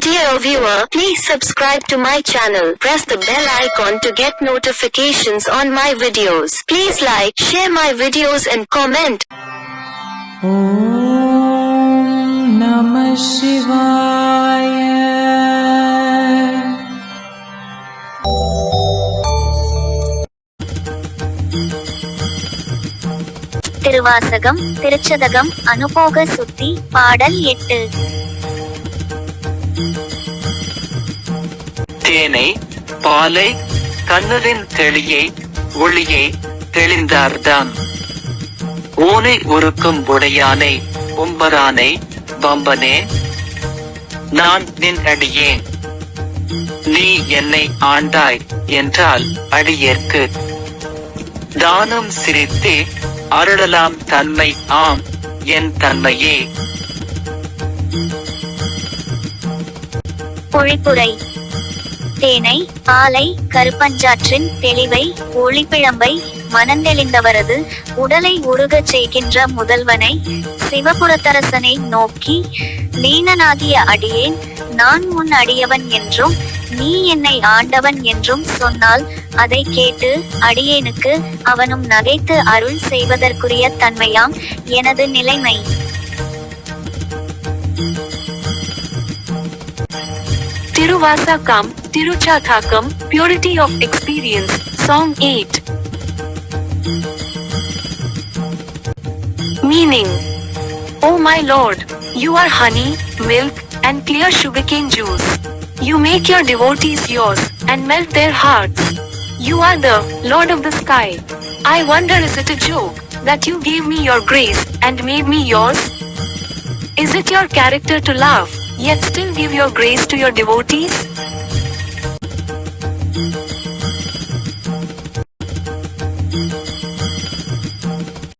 Dear viewer, please subscribe to my channel. Press the bell icon to get notifications on my videos. Please like, share my videos and comment. Om Namah Shivaya. Thiruvasagam Thiruchathagam அனுபோக சுத்தி பாடல் 8. தேனை பாலை கண்ணரின் தெளியை ஒளியை தெளிந்தார்தான் ஊனை உருக்கும் உடையானை உம்பரானை வம்பனே நான் நின் அடியேன் நீ என்னை ஆண்டாய் என்றால் அடியேற்கு தானம் சிரித்தே அருளலாம் தன்மை ஆம் என் தன்மையே. பொழிப்புரை. தேனை பாலை கருப்பஞ்சாற்றின் தெளிவை ஒளிப்பிழம்பை மனந்தெளிந்தவரது உடலை உருகச் செய்கின்ற முதல்வனை சிவபுரத்தரசனை நோக்கி லீனனாகிய அடியேன் நான் உன் அடியவன் என்றும் நீ என்னை ஆண்டவன் என்றும் சொன்னால் அதை கேட்டு அடியேனுக்கு அவனும் நகைத்து அருள் செய்வதற்குரிய தன்மையாம் எனது நிலைமை. Tiruvasakam, Tiruchathakam, Purity of Experience, Song 8. Meaning: O my Lord, you are honey, milk, and clear sugarcane juice. You make your devotees yours, and melt their hearts. You are the Lord of the sky. I wonder, is it a joke, that you gave me your grace, and made me yours? Is it your character to laugh, yet still give your grace to your devotees?